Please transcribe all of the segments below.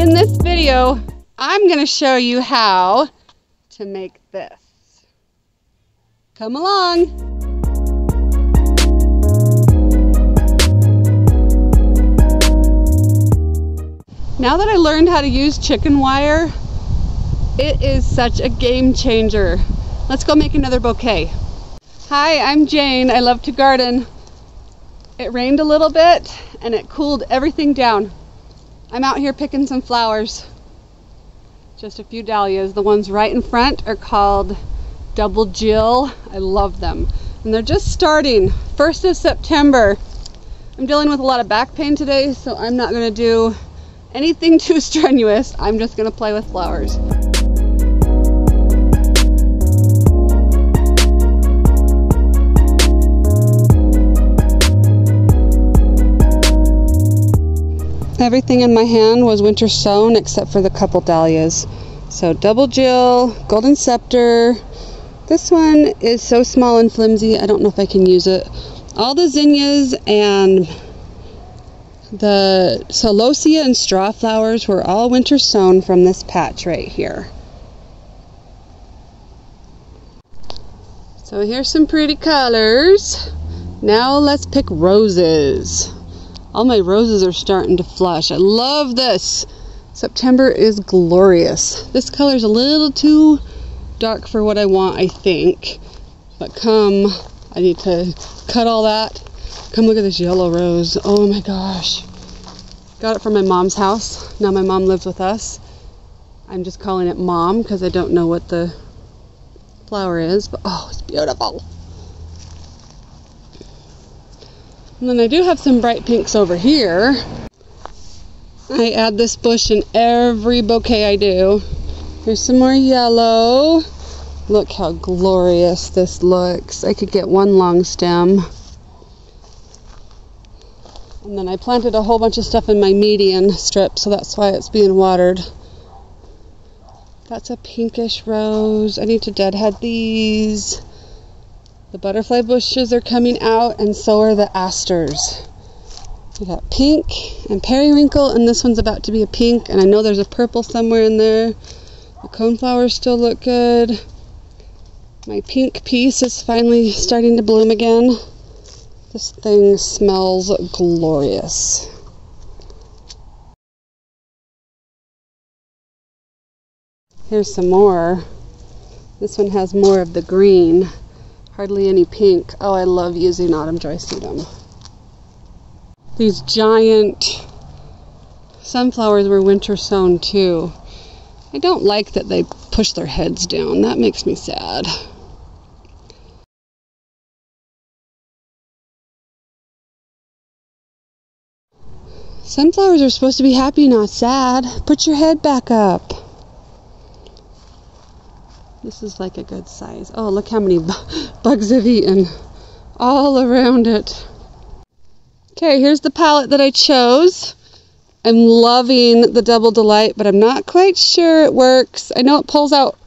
In this video, I'm going to show you how to make this. Come along. Now that I learned how to use chicken wire, it is such a game changer. Let's go make another bouquet. Hi, I'm Jane. I love to garden. It rained a little bit and it cooled everything down. I'm out here picking some flowers. Just a few dahlias. The ones right in front are called Double Jill. I love them. And they're just starting. 1st of September. I'm dealing with a lot of back pain today, so I'm not going to do anything too strenuous. I'm just going to play with flowers. Everything in my hand was winter sown except for the couple dahlias. So Double Jill, Golden Scepter. This one is so small and flimsy, I don't know if I can use it. All the zinnias and the celosia and straw flowers were all winter sown from this patch right here. So here's some pretty colors. Now let's pick roses. All my roses are starting to flush. I love this. September is glorious. This color is a little too dark for what I want, I think. But come, I need to cut all that. Come look at this yellow rose. Oh my gosh. Got it from my mom's house. Now my mom lives with us. I'm just calling it Mom because I don't know what the flower is. But oh, it's beautiful. And then I do have some bright pinks over here. I add this bush in every bouquet I do. Here's some more yellow. Look how glorious this looks. I could get one long stem. And then I planted a whole bunch of stuff in my median strip, so that's why it's being watered. That's a pinkish rose. I need to deadhead these. The butterfly bushes are coming out, and so are the asters. We got pink and periwinkle, and this one's about to be a pink, and I know there's a purple somewhere in there. The coneflowers still look good. My pink piece is finally starting to bloom again. This thing smells glorious. Here's some more. This one has more of the green. Hardly any pink. Oh, I love using autumn joy sedum. These giant sunflowers were winter sown too. I don't like that they push their heads down. That makes me sad. Sunflowers are supposed to be happy, not sad. Put your head back up. This is like a good size. Oh, look how many bugs have eaten all around it. Okay, here's the palette that I chose. I'm loving the Double Delight, but I'm not quite sure it works. I know it pulls out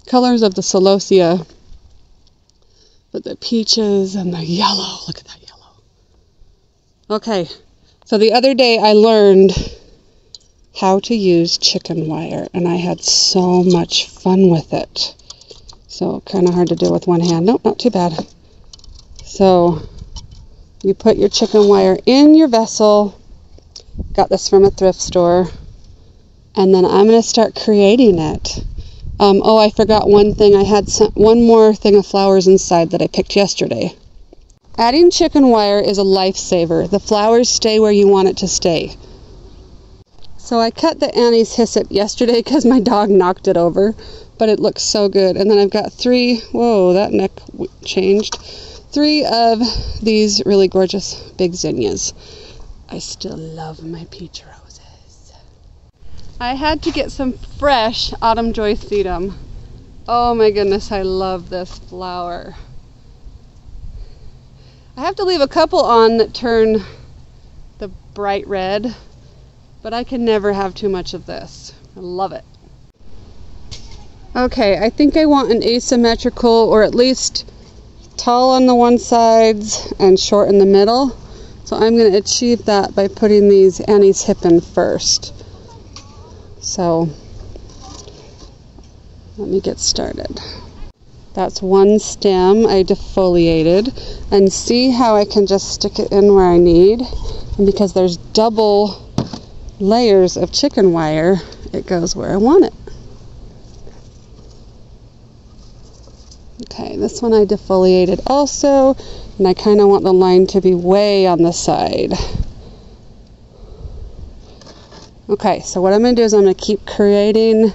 colors of the celosia, but the peaches and the yellow, look at that yellow. Okay, so the other day I learned how to use chicken wire, and I had so much fun with it. So kind of hard to do with one hand. Nope, not too bad. So you put your chicken wire in your vessel. Got this from a thrift store. And then I'm going to start creating it. Oh, I forgot one thing. I had one more thing of flowers inside that I picked yesterday. Adding chicken wire is a lifesaver. The flowers stay where you want it to stay. So I cut the anise hyssop yesterday because my dog knocked it over, but it looks so good. And then I've got 3, whoa, that neck changed. 3 of these really gorgeous big zinnias. I still love my peach roses. I had to get some fresh autumn joy sedum. Oh my goodness, I love this flower. I have to leave a couple on that turn the bright red. But I can never have too much of this. I love it. Okay, I think I want an asymmetrical, or at least tall on the one sides and short in the middle. So I'm going to achieve that by putting these anise hip in first. So let me get started. That's one stem I defoliated, and see how I can just stick it in where I need. And because there's double layers of chicken wire, it goes where I want it. Okay, this one I defoliated also, and I kind of want the line to be way on the side. Okay, so what I'm going to do is I'm going to keep creating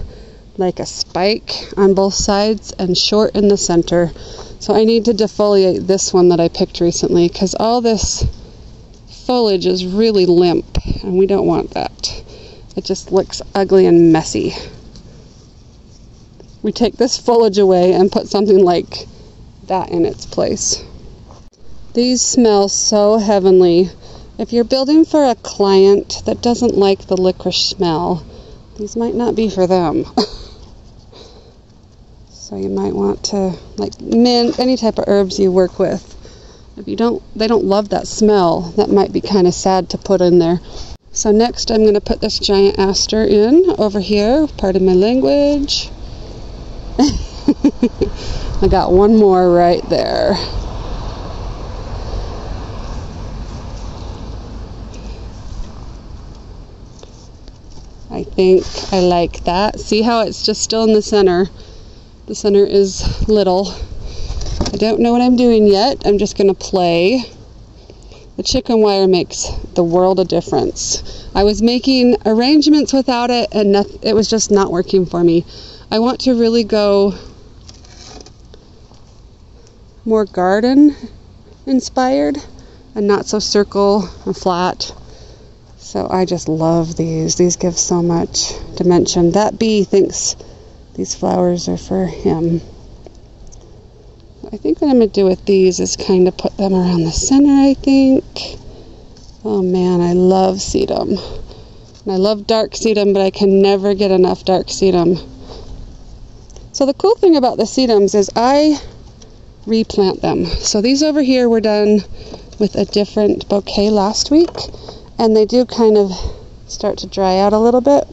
like a spike on both sides and short in the center. So I need to defoliate this one that I picked recently because all this foliage is really limp and we don't want that. It just looks ugly and messy. We take this foliage away and put something like that in its place. These smell so heavenly. If you're building for a client that doesn't like the licorice smell, these might not be for them. So you might want to, like mint, any type of herbs you work with. If they don't love that smell, that might be kind of sad to put in there. So next I'm going to put this giant aster in over here, pardon my language. I got one more right there. I think I like that. See how it's just still in the center? The center is little. I don't know what I'm doing yet. I'm just going to play. The chicken wire makes the world of difference. I was making arrangements without it and it was just not working for me. I want to really go more garden inspired and not so circle and flat. So I just love these. These give so much dimension. That bee thinks these flowers are for him. I think what I'm going to do with these is kind of put them around the center, I think. Oh man, I love sedum. And I love dark sedum, but I can never get enough dark sedum. So the cool thing about the sedums is I replant them. So these over here were done with a different bouquet last week, and they do kind of start to dry out a little bit.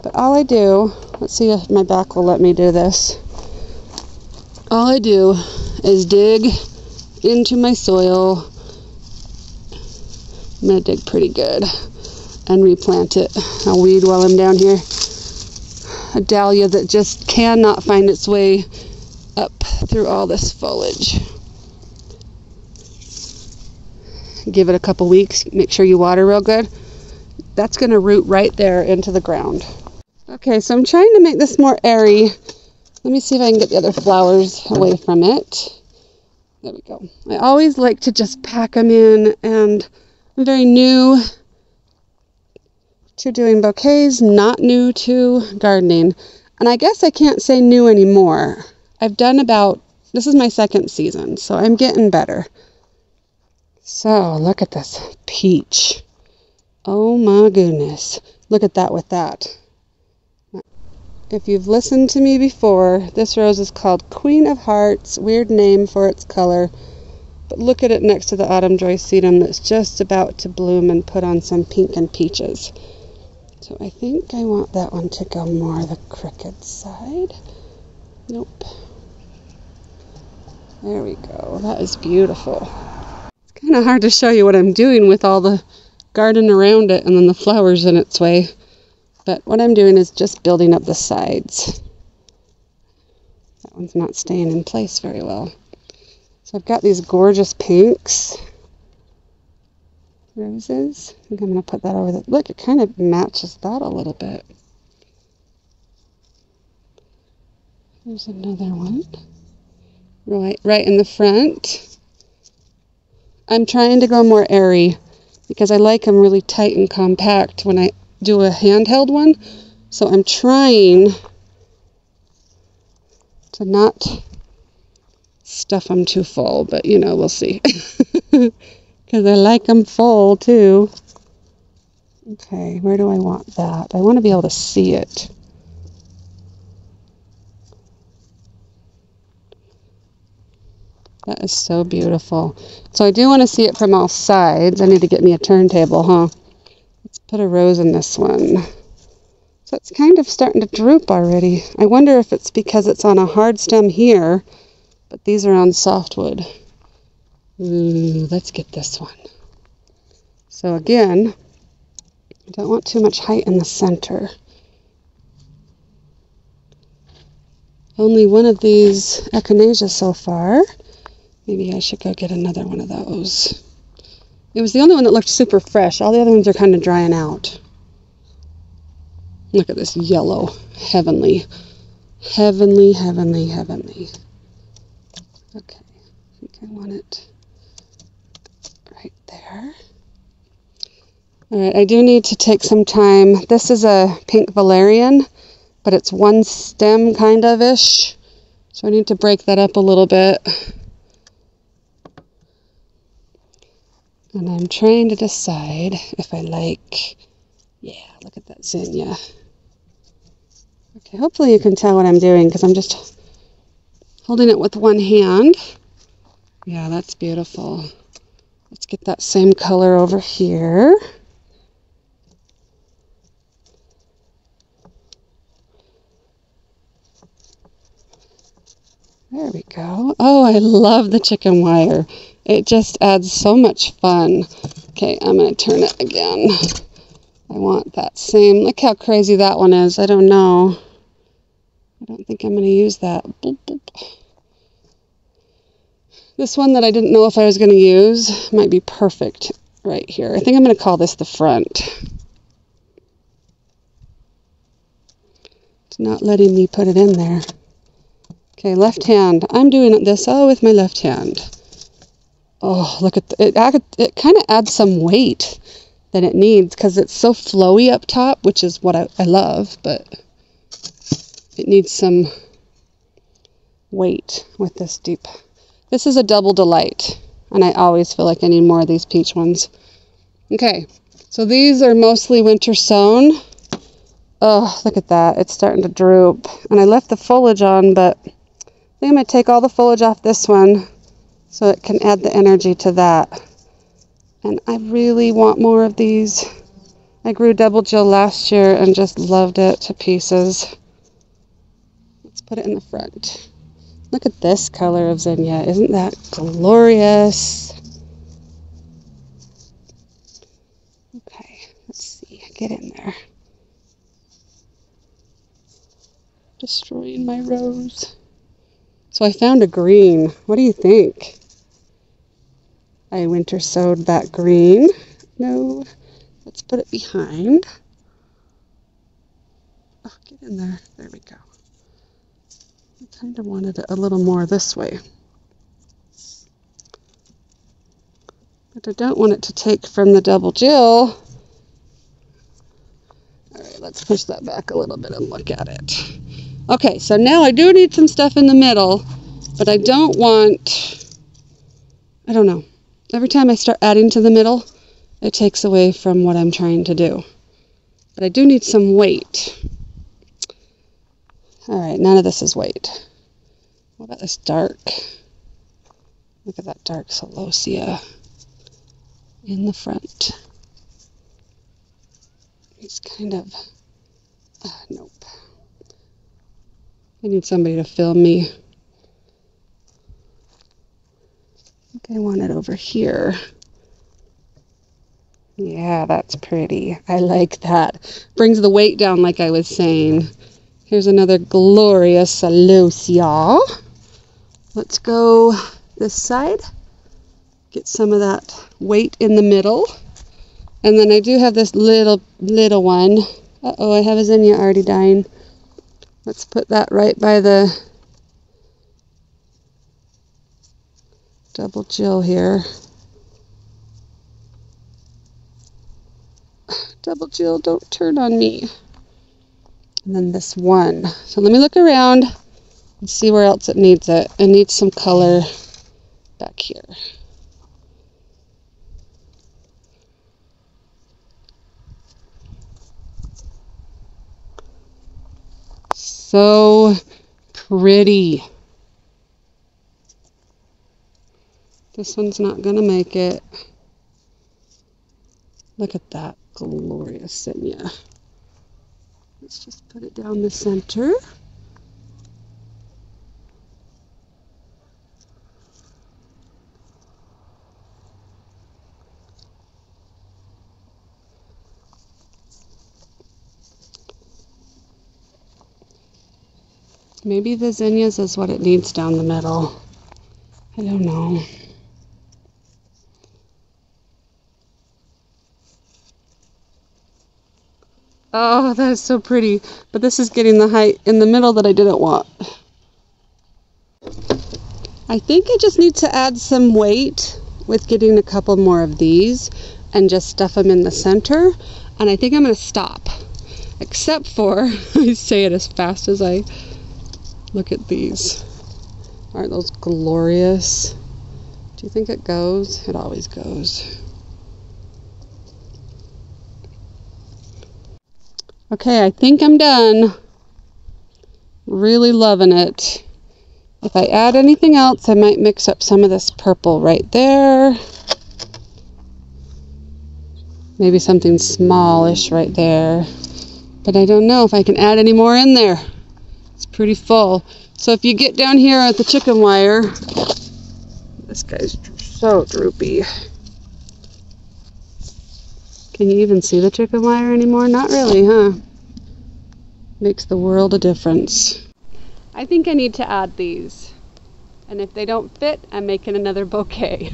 But all I do, let's see if my back will let me do this. All I do is dig into my soil. I'm going to dig pretty good and replant it. I'll weed while I'm down here. A dahlia that just cannot find its way up through all this foliage. Give it a couple weeks. Make sure you water real good. That's going to root right there into the ground. Okay, so I'm trying to make this more airy. Let me see if I can get the other flowers away from it. There we go. I always like to just pack them in, and I'm very new to doing bouquets, not new to gardening. And I guess I can't say new anymore. I've done this is my second season, so I'm getting better. So look at this peach. Oh my goodness. Look at that with that. If you've listened to me before, this rose is called Queen of Hearts. Weird name for its color. But look at it next to the autumn joy sedum that's just about to bloom and put on some pink and peaches. So I think I want that one to go more the crooked side. Nope. There we go. That is beautiful. It's kind of hard to show you what I'm doing with all the garden around it and then the flowers in its way. But what I'm doing is just building up the sides. That one's not staying in place very well. So I've got these gorgeous pinks roses. I think I'm going to put that over there. Look, it kind of matches that a little bit. There's another one. Right in the front. I'm trying to go more airy because I like them really tight and compact when I do a handheld one. So I'm trying to not stuff them too full, but you know, we'll see. Because I like them full too. Okay, where do I want that? I want to be able to see it. That is so beautiful. So I do want to see it from all sides. I need to get me a turntable, huh? Let's put a rose in this one. So it's kind of starting to droop already. I wonder if it's because it's on a hard stem here, but these are on softwood. Ooh, let's get this one. So again, I don't want too much height in the center. Only one of these echinacea so far. Maybe I should go get another one of those. It was the only one that looked super fresh. All the other ones are kind of drying out. Look at this yellow. Heavenly. Heavenly, heavenly, heavenly. Okay, I think I want it right there. Alright, I do need to take some time. This is a pink valerian, but it's one stem kind of-ish. So I need to break that up a little bit. And I'm trying to decide if I like, yeah, look at that zinnia. Okay, hopefully you can tell what I'm doing because I'm just holding it with one hand. Yeah, that's beautiful. Let's get that same color over here. There we go. Oh, I love the chicken wire. It just adds so much fun. Okay, I'm going to turn it again. I want that same. Look how crazy that one is. I don't know. I don't think I'm going to use that. Boop, boop. This one that I didn't know if I was going to use might be perfect right here. I think I'm going to call this the front. It's not letting me put it in there. Okay, left hand. I'm doing this all with my left hand. Oh, look at it. It kind of adds some weight that it needs because it's so flowy up top, which is what I love, but it needs some weight with this deep. This is a double delight, and I always feel like I need more of these peach ones. Okay, so these are mostly winter sown. Oh, look at that. It's starting to droop. And I left the foliage on, but I think I'm going to take all the foliage off this one so it can add the energy to that. And I really want more of these. I grew double Jill last year and just loved it to pieces. Let's put it in the front. Look at this color of zinnia. Isn't that glorious? Okay, let's see. Get in there. Destroying my rose. So I found a green. What do you think? I winter sowed that green. No, let's put it behind. Oh, get in there. There we go. I kind of wanted it a little more this way. But I don't want it to take from the double Jill. Alright, let's push that back a little bit and look at it. Okay, so now I do need some stuff in the middle, but I don't want, I don't know. Every time I start adding to the middle, it takes away from what I'm trying to do. But I do need some weight. Alright, none of this is weight. What about this dark? Look at that dark celosia in the front. It's kind of, nope. I need somebody to film me. I think I want it over here. Yeah, that's pretty. I like that. Brings the weight down like I was saying. Here's another glorious celosia. Let's go this side. Get some of that weight in the middle. And then I do have this little one. Uh-oh, I have a zinnia already dying. Let's put that right by the double Jill here. Double Jill, don't turn on me. And then this one. So let me look around and see where else it needs it. It needs some color back here. So pretty. This one's not gonna make it. Look at that glorious zinnia. Let's just put it down the center. Maybe the zinnias is what it needs down the middle. I don't know. Oh, that is so pretty. But this is getting the height in the middle that I didn't want. I think I just need to add some weight with getting a couple more of these and just stuff them in the center. And I think I'm going to stop. Except for, I say it as fast as I look at these. Aren't those glorious? Do you think it goes? It always goes. Okay, I think I'm done. Really loving it. If I add anything else, I might mix up some of this purple right there. Maybe something smallish right there. But I don't know if I can add any more in there. It's pretty full. So if you get down here at the chicken wire, this guy's so droopy. Can you even see the chicken wire anymore? Not really, huh? Makes the world a difference. I think I need to add these. And if they don't fit, I'm making another bouquet.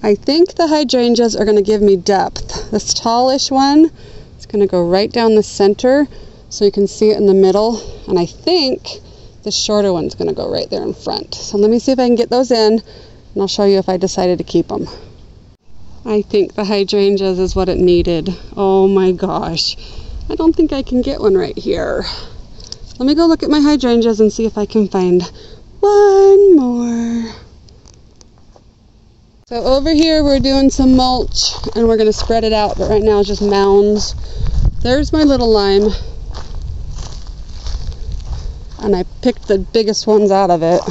I think the hydrangeas are going to give me depth. This tallish one is going to go right down the center so you can see it in the middle. And I think the shorter one's going to go right there in front. So let me see if I can get those in, and I'll show you if I decided to keep them. I think the hydrangeas is what it needed. Oh my gosh. I don't think I can get one right here. Let me go look at my hydrangeas and see if I can find one more. So over here we're doing some mulch and we're going to spread it out, but right now it's just mounds. There's my little lime. And I picked the biggest ones out of it.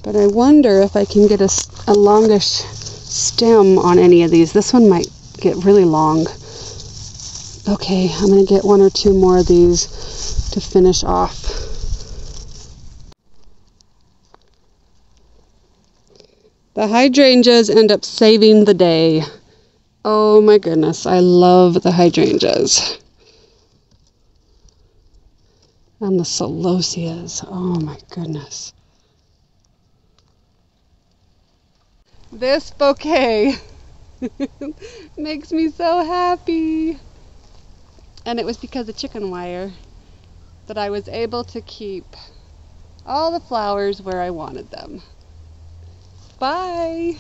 But I wonder if I can get a longish stem on any of these. This one might get really long. Okay, I'm going to get one or two more of these to finish off. The hydrangeas end up saving the day. Oh my goodness, I love the hydrangeas. And the celosias, oh my goodness. This bouquet makes me so happy. And it was because of chicken wire that I was able to keep all the flowers where I wanted them. Bye!